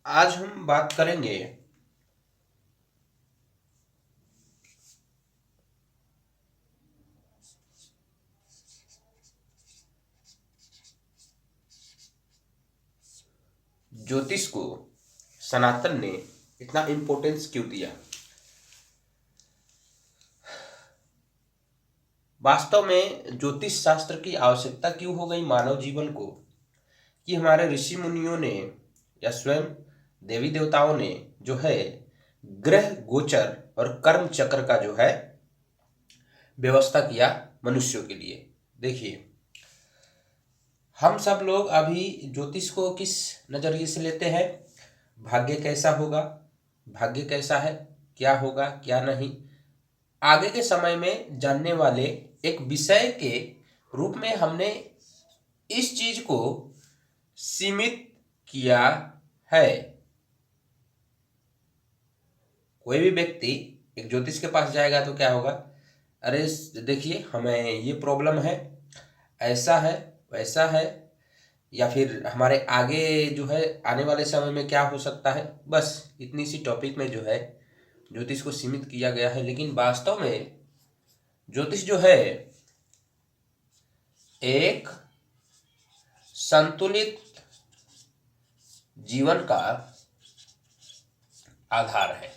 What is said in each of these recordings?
आज हम बात करेंगे ज्योतिष को सनातन ने इतना इम्पोर्टेंस क्यों दिया। वास्तव में ज्योतिष शास्त्र की आवश्यकता क्यों हो गई मानव जीवन को कि हमारे ऋषि मुनियों ने या स्वयं देवी देवताओं ने जो है ग्रह गोचर और कर्म चक्र का जो है व्यवस्था किया मनुष्यों के लिए। देखिए, हम सब लोग अभी ज्योतिष को किस नजरिए से लेते हैं? भाग्य कैसा होगा, भाग्य कैसा है, क्या होगा क्या नहीं, आगे के समय में जानने वाले एक विषय के रूप में हमने इस चीज को सीमित किया है। कोई भी व्यक्ति एक ज्योतिष के पास जाएगा तो क्या होगा, अरे देखिए हमें ये प्रॉब्लम है, ऐसा है वैसा है, या फिर हमारे आगे जो है आने वाले समय में क्या हो सकता है, बस इतनी सी टॉपिक में जो है ज्योतिष को सीमित किया गया है। लेकिन वास्तव में ज्योतिष जो है एक संतुलित जीवन का आधार है।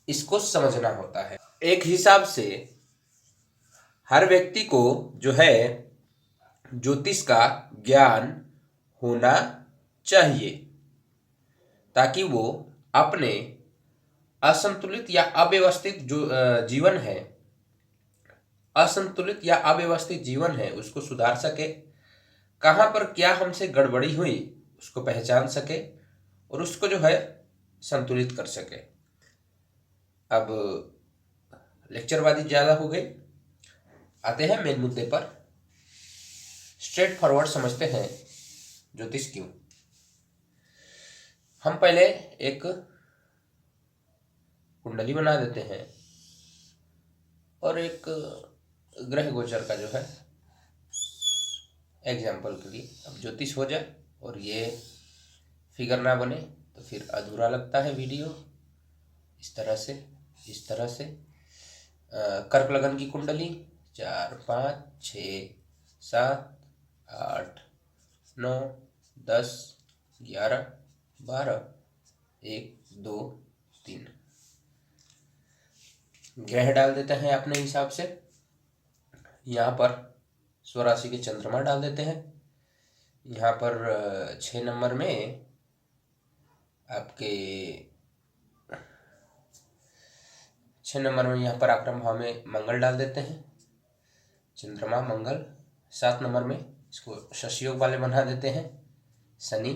इसको समझना होता है। एक हिसाब से हर व्यक्ति को जो है ज्योतिष का ज्ञान होना चाहिए ताकि वो अपने असंतुलित या अव्यवस्थित जो जीवन है, असंतुलित या अव्यवस्थित जीवन है उसको सुधार सके, कहाँ पर क्या हमसे गड़बड़ी हुई उसको पहचान सके और उसको जो है संतुलित कर सके। अब लेक्चरबाजी ज़्यादा हो गई, आते हैं मेन मुद्दे पर। स्ट्रेट फॉरवर्ड समझते हैं ज्योतिष क्यों। हम पहले एक कुंडली बना देते हैं और एक ग्रह गोचर का जो है एग्जाम्पल के लिए, अब ज्योतिष हो जाए और ये फिगर ना बने तो फिर अधूरा लगता है वीडियो। इस तरह से कर्क लगन की कुंडली 4 5 6 7 8 9 10 11 12 1 2 3 ग्रह डाल देते हैं अपने हिसाब से। यहाँ पर स्वराशि के चंद्रमा डाल देते हैं। यहाँ पर 6 नंबर में आपके 6 नंबर में यहाँ पर आक्रम भाव में मंगल डाल देते हैं, चंद्रमा मंगल। 7 नंबर में इसको शशयोग वाले बना देते हैं, शनि।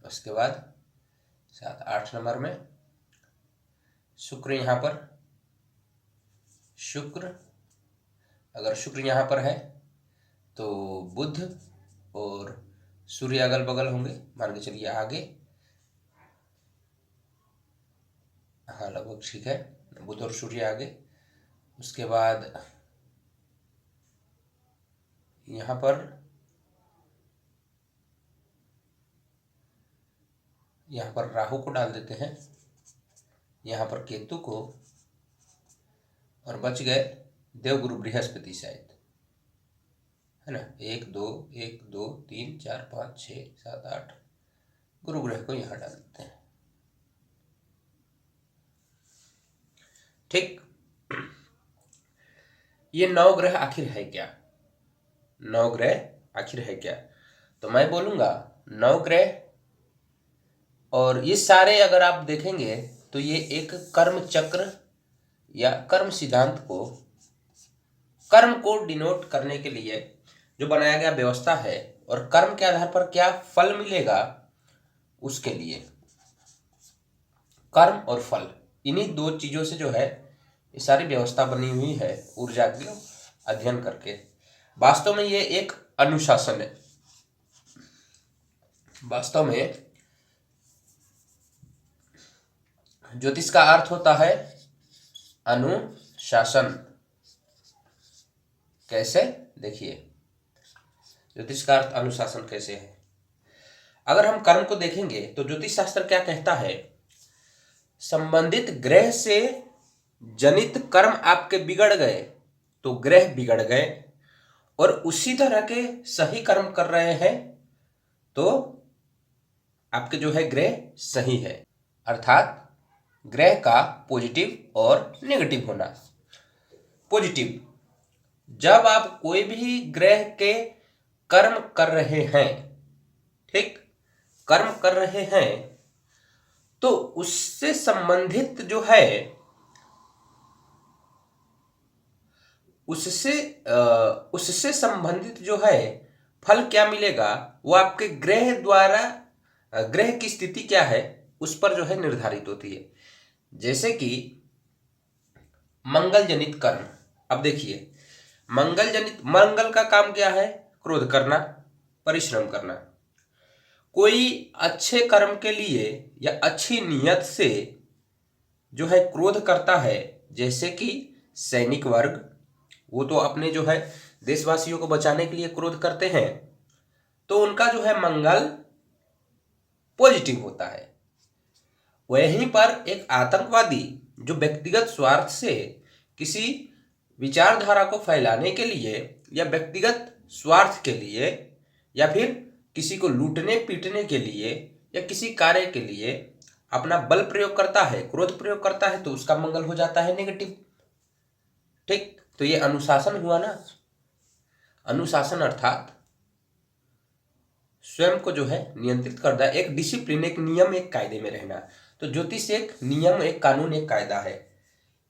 उसके बाद 7 8 नंबर में शुक्र। यहाँ पर शुक्र, अगर शुक्र यहाँ पर है तो बुध और सूर्य अगल बगल होंगे, मान के चलिए आगे। हाँ लगभग ठीक है, बुध और सूर्य आगे। उसके बाद यहाँ पर राहु को डाल देते हैं, यहाँ पर केतु को, और बच गए देवगुरु बृहस्पति शायद, है ना। 1 2 1 2 3 4 5 6 7 8 गुरु ग्रह को यहाँ डाल देते हैं। ठीक, ये 9 ग्रह आखिर है क्या? 9 ग्रह आखिर है क्या? तो मैं बोलूंगा 9 ग्रह, और ये सारे अगर आप देखेंगे तो ये एक कर्म चक्र या कर्म सिद्धांत को, कर्म को डिनोट करने के लिए जो बनाया गया व्यवस्था है, और कर्म के आधार पर क्या फल मिलेगा उसके लिए। कर्म और फल, इन्हीं दो चीजों से जो है ये सारी व्यवस्था बनी हुई है ऊर्जा की अध्ययन करके। वास्तव में ये एक अनुशासन है। वास्तव में ज्योतिष का अर्थ होता है अनुशासन। कैसे? देखिए, ज्योतिष का अर्थ अनुशासन कैसे है। अगर हम कर्म को देखेंगे तो ज्योतिष शास्त्र क्या कहता है, संबंधित ग्रह से जनित कर्म आपके बिगड़ गए तो ग्रह बिगड़ गए, और उसी तरह के सही कर्म कर रहे हैं तो आपके जो है ग्रह सही है। अर्थात ग्रह का पॉजिटिव और नेगेटिव होना। पॉजिटिव, जब आप कोई भी ग्रह के कर्म कर रहे हैं, ठीक, कर्म कर रहे हैं, तो उससे संबंधित जो है उससे संबंधित जो है फल क्या मिलेगा, वो आपके ग्रह द्वारा, ग्रह की स्थिति क्या है उस पर जो है निर्धारित होती है। जैसे कि मंगल जनित कर्म। अब देखिए, मंगल का काम क्या है, क्रोध करना, परिश्रम करना। कोई अच्छे कर्म के लिए या अच्छी नियत से जो है क्रोध करता है, जैसे कि सैनिक वर्ग, वो तो अपने जो है देशवासियों को बचाने के लिए क्रोध करते हैं, तो उनका जो है मंगल पॉजिटिव होता है। वहीं पर एक आतंकवादी जो व्यक्तिगत स्वार्थ से किसी विचारधारा को फैलाने के लिए या व्यक्तिगत स्वार्थ के लिए या फिर किसी को लूटने पीटने के लिए या किसी कार्य के लिए अपना बल प्रयोग करता है, क्रोध प्रयोग करता है, तो उसका मंगल हो जाता है नेगेटिव। ठीक, तो ये अनुशासन हुआ ना। अनुशासन अर्थात स्वयं को जो है नियंत्रित करना, एक डिसिप्लिन, एक नियम, एक कायदे में रहना। तो ज्योतिष एक नियम, एक कानून, एक कायदा है।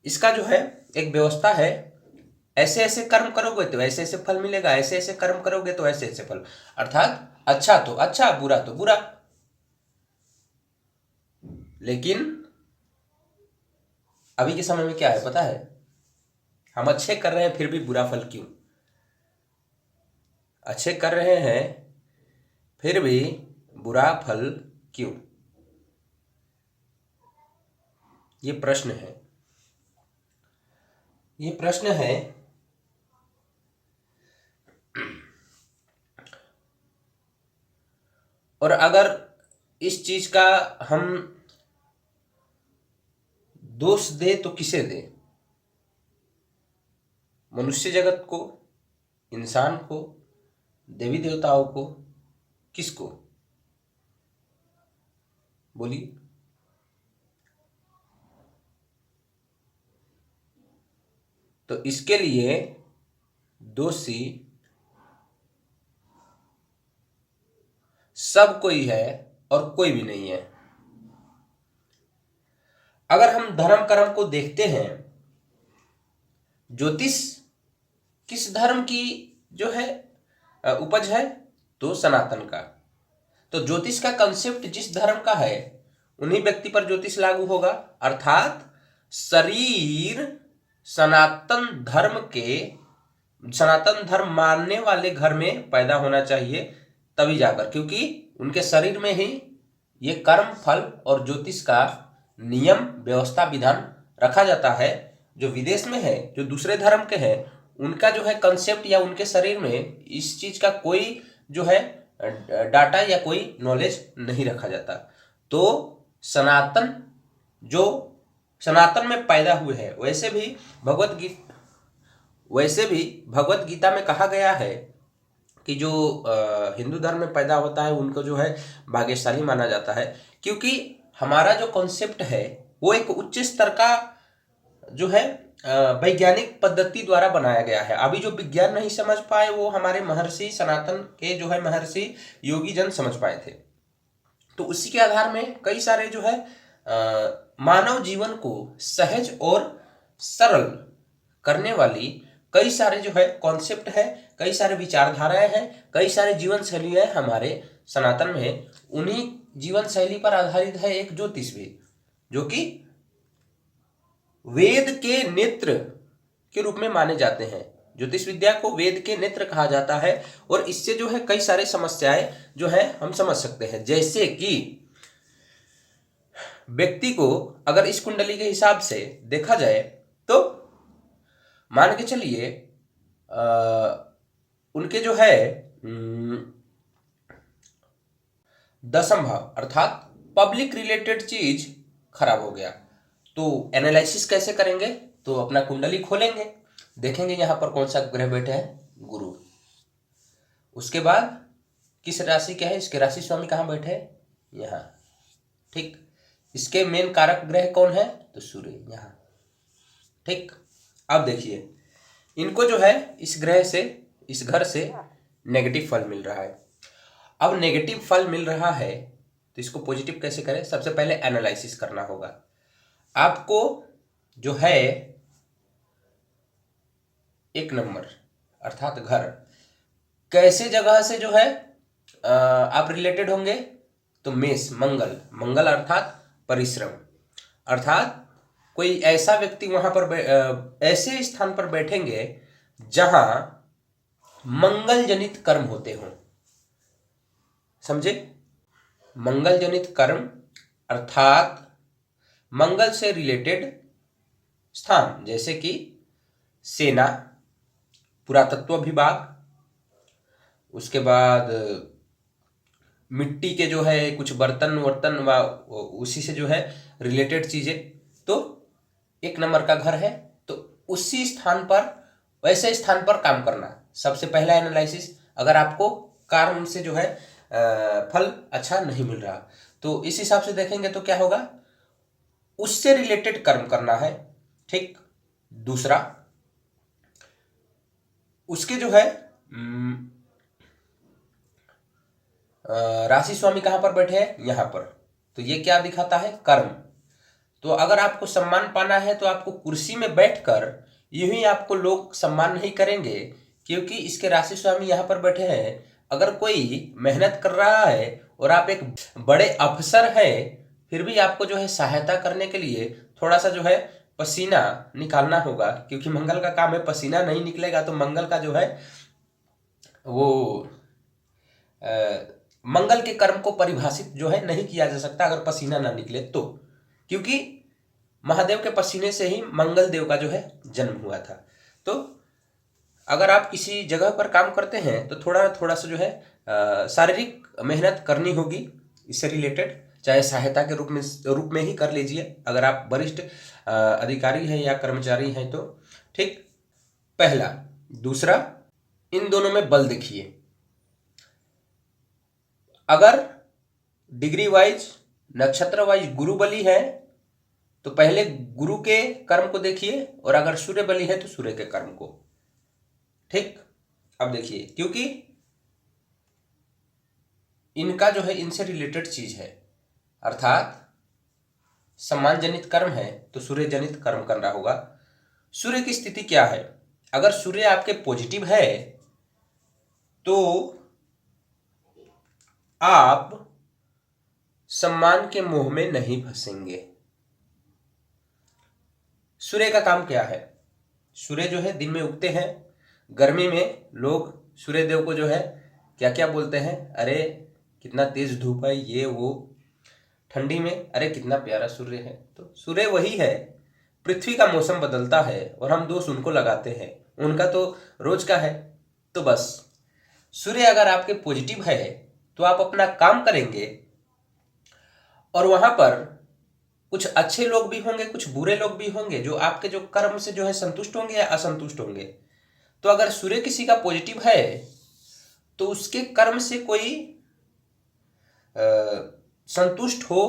इसका जो है एक व्यवस्था है, ऐसे ऐसे कर्म करोगे तो ऐसे ऐसे फल मिलेगा, ऐसे ऐसे कर्म करोगे तो ऐसे ऐसे फल। अर्थात अच्छा तो अच्छा, बुरा तो बुरा। लेकिन अभी के समय में क्या है पता है, हम अच्छे कर रहे हैं फिर भी बुरा फल क्यों? अच्छे कर रहे हैं फिर भी बुरा फल क्यों? ये प्रश्न है, ये प्रश्न है। और अगर इस चीज का हम दोष दे तो किसे दे? मनुष्य जगत को, इंसान को, देवी देवताओं को, किसको? बोलिए। तो इसके लिए दोषी सब कोई है और कोई भी नहीं है। अगर हम धर्म कर्म को देखते हैं, ज्योतिष किस धर्म की जो है उपज है, तो सनातन का। तो ज्योतिष का कंसेप्ट जिस धर्म का है उन्हीं व्यक्ति पर ज्योतिष लागू होगा। अर्थात शरीर सनातन धर्म मानने वाले घर में पैदा होना चाहिए, तभी जाकर, क्योंकि उनके शरीर में ही ये कर्म फल और ज्योतिष का नियम व्यवस्था विधान रखा जाता है। जो विदेश में है, जो दूसरे धर्म के हैं, उनका जो है कंसेप्ट या उनके शरीर में इस चीज का कोई जो है डाटा या कोई नॉलेज नहीं रखा जाता। तो सनातन जो सनातन में पैदा हुए हैं, वैसे भी भगवत गीता में कहा गया है कि जो हिंदू धर्म में पैदा होता है उनको जो है भाग्यशाली माना जाता है, क्योंकि हमारा जो कॉन्सेप्ट है वो एक उच्च स्तर का जो है वैज्ञानिक पद्धति द्वारा बनाया गया है। अभी जो विज्ञान नहीं समझ पाए वो हमारे महर्षि सनातन के जो है महर्षि योगी जन समझ पाए थे। तो उसी के आधार में कई सारे जो है मानव जीवन को सहज और सरल करने वाली कई सारे जो है कॉन्सेप्ट है, कई सारे विचारधाराएं हैं, कई सारे जीवन शैलियां हमारे सनातन में है। उन्हीं जीवन शैली पर आधारित है एक ज्योतिष भी, जो कि वेद के नेत्र के रूप में माने जाते हैं। ज्योतिष विद्या को वेद के नेत्र कहा जाता है, और इससे जो है कई सारे समस्याएं जो है हम समझ सकते हैं। जैसे कि व्यक्ति को अगर इस कुंडली के हिसाब से देखा जाए तो मान के चलिए उनके जो है दसम भाव अर्थात पब्लिक रिलेटेड चीज खराब हो गया। तो एनालिसिस कैसे करेंगे? तो अपना कुंडली खोलेंगे, देखेंगे यहाँ पर कौन सा ग्रह बैठे हैं, गुरु। उसके बाद किस राशि क्या है, इसके राशि स्वामी कहाँ बैठे हैं, यहाँ। ठीक, इसके मेन कारक ग्रह कौन है, तो सूर्य यहाँ। ठीक, अब देखिए इनको जो है इस ग्रह से, इस घर से नेगेटिव फल मिल रहा है। अब नेगेटिव फल मिल रहा है तो इसको पॉजिटिव कैसे करें? सबसे पहले एनालिसिस करना होगा आपको। जो है एक नंबर अर्थात घर, कैसे जगह से जो है आप रिलेटेड होंगे? तो मेष, मंगल। मंगल अर्थात परिश्रम, अर्थात कोई ऐसा व्यक्ति वहां पर ऐसे स्थान पर बैठेंगे जहां मंगल जनित कर्म होते हों। समझे? मंगल जनित कर्म अर्थात मंगल से रिलेटेड स्थान, जैसे कि सेना, पुरातत्व विभाग, उसके बाद मिट्टी के जो है कुछ बर्तन वर्तन व उसी से जो है रिलेटेड चीजें। तो एक नंबर का घर है तो उसी स्थान पर, वैसे स्थान पर काम करना। सबसे पहला एनालिसिस, अगर आपको कर्म से जो है फल अच्छा नहीं मिल रहा तो इस हिसाब से देखेंगे तो क्या होगा, उससे रिलेटेड कर्म करना है। ठीक, दूसरा उसके जो है राशि स्वामी कहां पर बैठे हैं, यहां पर। तो ये क्या दिखाता है, कर्म। तो अगर आपको सम्मान पाना है तो आपको कुर्सी में बैठकर यूं ही आपको लोग सम्मान नहीं करेंगे, क्योंकि इसके राशि स्वामी यहाँ पर बैठे हैं। अगर कोई मेहनत कर रहा है और आप एक बड़े अफसर है, फिर भी आपको जो है सहायता करने के लिए थोड़ा सा जो है पसीना निकालना होगा, क्योंकि मंगल का काम है, पसीना नहीं निकलेगा तो मंगल का जो है वो मंगल के कर्म को परिभाषित जो है नहीं किया जा सकता अगर पसीना ना निकले तो, क्योंकि महादेव के पसीने से ही मंगल देव का जो है जन्म हुआ था। तो अगर आप किसी जगह पर काम करते हैं तो थोड़ा सा जो है शारीरिक मेहनत करनी होगी इससे रिलेटेड, चाहे सहायता के रूप में ही कर लीजिए अगर आप वरिष्ठ अधिकारी हैं या कर्मचारी हैं तो। ठीक, पहला। दूसरा, इन दोनों में बल देखिए। अगर डिग्री वाइज, नक्षत्र वाइज गुरु बली है तो पहले गुरु के कर्म को देखिए, और अगर सूर्य बली है तो सूर्य के कर्म को। ठीक, अब देखिए, क्योंकि इनका जो है इनसे रिलेटेड चीज है, अर्थात सम्मान जनित कर्म है तो सूर्य जनित कर्म करना होगा। सूर्य की स्थिति क्या है? अगर सूर्य आपके पॉजिटिव है तो आप सम्मान के मोह में नहीं फंसेंगे। सूर्य का काम क्या है? सूर्य जो है दिन में उगते हैं, गर्मी में लोग सूर्य देव को जो है क्या क्या बोलते हैं, अरे कितना तेज धूप है, ये वो। ठंडी में अरे कितना प्यारा सूर्य है। तो सूर्य वही है, पृथ्वी का मौसम बदलता है और हम दोष उनको लगाते हैं, उनका तो रोज का है। तो बस सूर्य अगर आपके पॉजिटिव है तो आप अपना काम करेंगे, और वहां पर कुछ अच्छे लोग भी होंगे, कुछ बुरे लोग भी होंगे जो आपके जो कर्म से जो है संतुष्ट होंगे या असंतुष्ट होंगे। तो अगर सूर्य किसी का पॉजिटिव है तो उसके कर्म से कोई संतुष्ट हो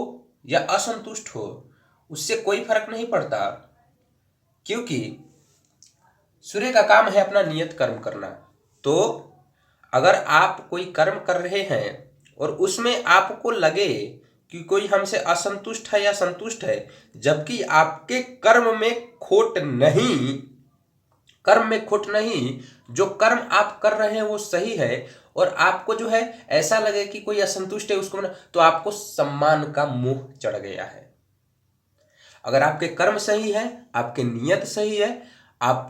या असंतुष्ट हो उससे कोई फर्क नहीं पड़ता, क्योंकि सूर्य का काम है अपना नियत कर्म करना। तो अगर आप कोई कर्म कर रहे हैं और उसमें आपको लगे कि कोई हमसे असंतुष्ट है या संतुष्ट है, जबकि आपके कर्म में खोट नहीं, जो कर्म आप कर रहे हैं वो सही है, और आपको जो है ऐसा लगे कि कोई असंतुष्ट है उसको, तो आपको सम्मान का मोह चढ़ गया है। अगर आपके कर्म सही है, आपके नियत सही है, आप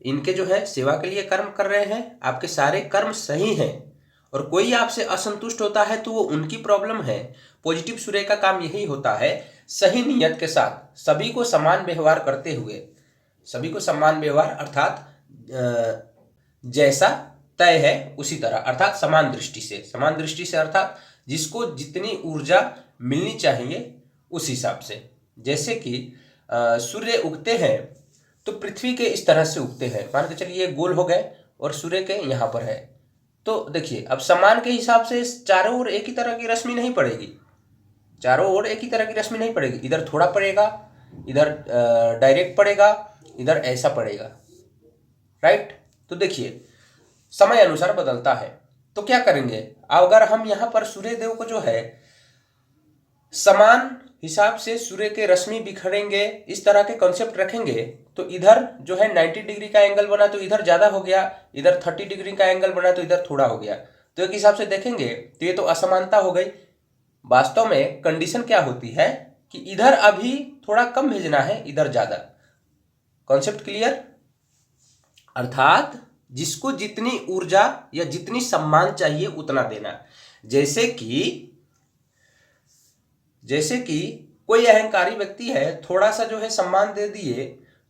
इनके जो है सेवा के लिए कर्म कर रहे हैं, आपके सारे कर्म सही हैं, और कोई आपसे असंतुष्ट होता है तो वो उनकी प्रॉब्लम है। पॉजिटिव सूर्य का काम यही होता है, सही नियत के साथ सभी को समान व्यवहार करते हुए, सभी को समान व्यवहार अर्थात जैसा तय है उसी तरह, अर्थात समान दृष्टि से अर्थात जिसको जितनी ऊर्जा मिलनी चाहिए उस हिसाब से। जैसे कि सूर्य उगते हैं तो पृथ्वी के इस तरह से उगते हैं, मान के चलिए ये गोल हो गए और सूर्य के यहाँ पर है। तो देखिए अब समान के हिसाब से चारों ओर एक ही तरह की रश्मि नहीं पड़ेगी, चारों ओर एक ही तरह की रश्मि नहीं पड़ेगी, इधर थोड़ा पड़ेगा, इधर डायरेक्ट पड़ेगा, इधर ऐसा पड़ेगा, राइट। तो देखिए समय अनुसार बदलता है। तो क्या करेंगे, अगर हम यहाँ पर सूर्य देव को जो है समान हिसाब से सूर्य के रश्मि बिखरेंगे, इस तरह के कॉन्सेप्ट रखेंगे, तो इधर जो है 90 डिग्री का एंगल बना तो इधर ज्यादा हो गया, इधर 30 डिग्री का एंगल बना तो इधर थोड़ा हो गया। तो एक हिसाब से देखेंगे तो ये तो असमानता हो गई। वास्तव में कंडीशन क्या होती है कि इधर अभी थोड़ा कम भेजना है, इधर ज्यादा। Concept clear? अर्थात जिसको जितनी ऊर्जा या जितनी सम्मान चाहिए उतना देना। जैसे कि कोई अहंकारी व्यक्ति है, थोड़ा सा जो है सम्मान दे दिए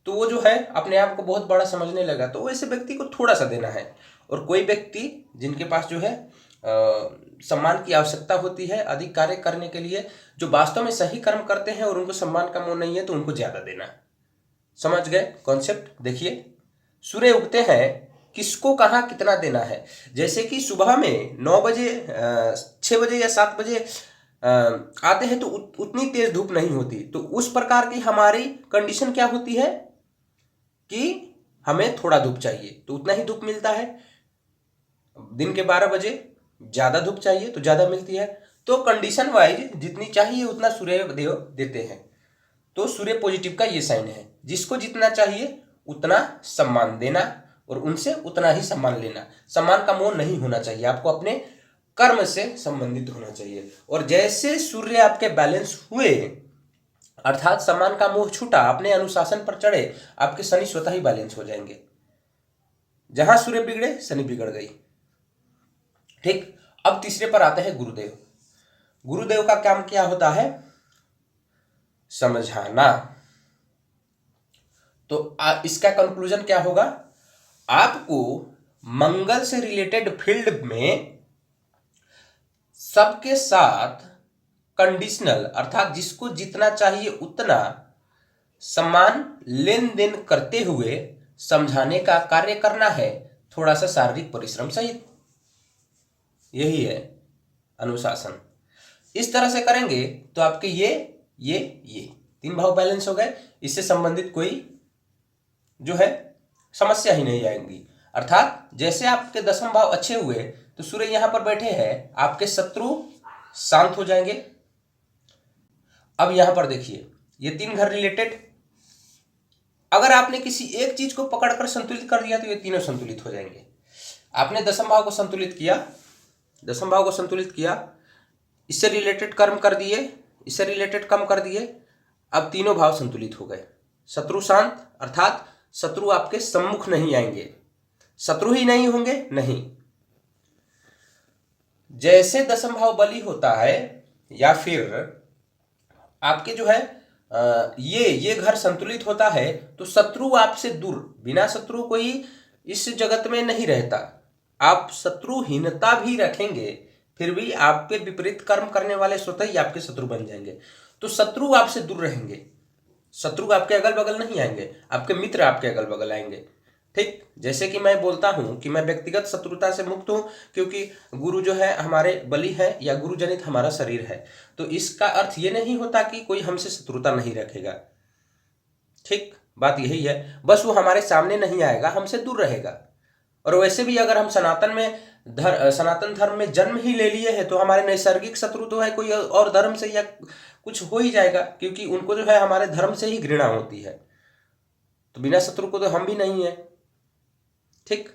तो वो जो है अपने आप को बहुत बड़ा समझने लगा, तो वैसे व्यक्ति को थोड़ा सा देना है। और कोई व्यक्ति जिनके पास जो है सम्मान की आवश्यकता होती है अधिक कार्य करने के लिए, जो वास्तव में सही कर्म करते हैं और उनको सम्मान का मोह नहीं है, तो उनको ज्यादा देना। समझ गए कॉन्सेप्ट? देखिए सूर्य उगते हैं, किसको कहाँ कितना देना है। जैसे कि सुबह में 9 बजे 6 बजे या 7 बजे आते हैं तो उतनी तेज धूप नहीं होती, तो उस प्रकार की हमारी कंडीशन क्या होती है कि हमें थोड़ा धूप चाहिए तो उतना ही धूप मिलता है। दिन के 12 बजे ज्यादा धूप चाहिए तो ज्यादा मिलती है। तो कंडीशन वाइज जितनी चाहिए उतना सूर्य देव देते हैं। तो सूर्य पॉजिटिव का ये साइन है, जिसको जितना चाहिए उतना सम्मान देना और उनसे उतना ही सम्मान लेना। सम्मान का मोह नहीं होना चाहिए, आपको अपने कर्म से संबंधित होना चाहिए। और जैसे सूर्य आपके बैलेंस हुए, अर्थात सम्मान का मोह छूटा, अपने अनुशासन पर चढ़े, आपके शनि स्वतः ही बैलेंस हो जाएंगे। जहां सूर्य बिगड़े शनि बिगड़ गई। ठीक, अब तीसरे पर आते हैं गुरुदेव। गुरुदेव का काम क्या होता है? समझाना। तो इसका कंक्लूजन क्या होगा? आपको मंगल से रिलेटेड फील्ड में सबके साथ कंडीशनल, अर्थात जिसको जितना चाहिए उतना समान लेन देन करते हुए समझाने का कार्य करना है, थोड़ा सा शारीरिक परिश्रम सहित। यही है अनुशासन। इस तरह से करेंगे तो आपके ये 3 भाव बैलेंस हो गए। इससे संबंधित कोई जो है समस्या ही नहीं आएंगी। अर्थात जैसे आपके 10वें भाव अच्छे हुए तो सूर्य यहां पर बैठे हैं, आपके शत्रु शांत हो जाएंगे। अब यहां पर देखिए ये 3 घर रिलेटेड, अगर आपने किसी एक चीज को पकड़कर संतुलित कर दिया तो ये तीनों संतुलित हो जाएंगे। आपने 10वें भाव को संतुलित किया, 10वें भाव को संतुलित किया, इससे रिलेटेड कर्म कर दिए, इससे रिलेटेड कर्म कर दिए, अब तीनों भाव संतुलित हो गए। शत्रु शांत, अर्थात शत्रु आपके सम्मुख नहीं आएंगे। शत्रु ही नहीं होंगे, नहीं। जैसे 10वां भाव बली होता है या फिर आपके जो है ये घर संतुलित होता है तो शत्रु आपसे दूर, बिना शत्रु कोई इस जगत में नहीं रहता। आप शत्रुहीनता भी रखेंगे फिर भी आपके विपरीत कर्म करने वाले स्वतः ही आपके शत्रु बन जाएंगे। तो शत्रु आपसे दूर रहेंगे, शत्रु आपके अगल बगल नहीं आएंगे, आपके मित्र आपके अगल बगल आएंगे। ठीक, जैसे कि मैं बोलता हूं कि मैं व्यक्तिगत शत्रुता से मुक्त हूं क्योंकि गुरु जो है हमारे बलि है या गुरु जनित हमारा शरीर है। तो इसका अर्थ ये नहीं होता कि कोई हमसे शत्रुता नहीं रखेगा। ठीक, बात यही है, बस वो हमारे सामने नहीं आएगा, हमसे दूर रहेगा। और वैसे भी अगर हम सनातन धर्म में जन्म ही ले लिए हैं तो हमारे नैसर्गिक शत्रु तो है कोई और धर्म से या कुछ हो ही जाएगा, क्योंकि उनको जो है हमारे धर्म से ही घृणा होती है। तो बिना शत्रु को तो हम भी नहीं है। ठीक,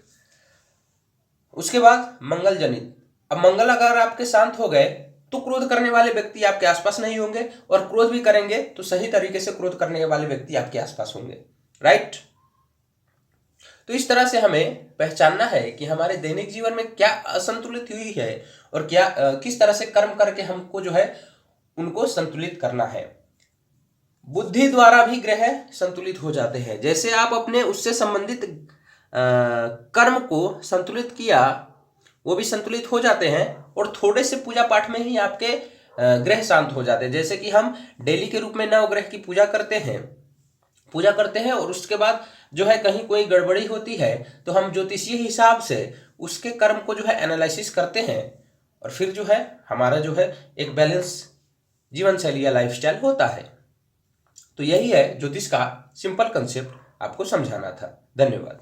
उसके बाद मंगल जनित। अब मंगल अगर आपके शांत हो गए तो क्रोध करने वाले व्यक्ति आपके आसपास नहीं होंगे, और क्रोध भी करेंगे तो सही तरीके से क्रोध करने वाले व्यक्ति आपके आसपास होंगे। राइट। तो इस तरह से हमें पहचानना है कि हमारे दैनिक जीवन में क्या असंतुलित हुई है और क्या किस तरह से कर्म करके हमको जो है उनको संतुलित करना है। बुद्धि द्वारा भी ग्रह संतुलित हो जाते हैं। जैसे आप अपने उससे संबंधित कर्म को संतुलित किया, वो भी संतुलित हो जाते हैं और थोड़े से पूजा पाठ में ही आपके ग्रह शांत हो जाते हैं। जैसे कि हम डेली के रूप में नवग्रह की पूजा करते हैं और उसके बाद जो है कहीं कोई गड़बड़ी होती है तो हम ज्योतिषीय हिसाब से उसके कर्म को जो है एनालिसिस करते हैं और फिर जो है हमारा जो है एक बैलेंस जीवन शैली या लाइफस्टाइल होता है। तो यही है ज्योतिष का सिंपल कंसेप्ट आपको समझाना था। धन्यवाद।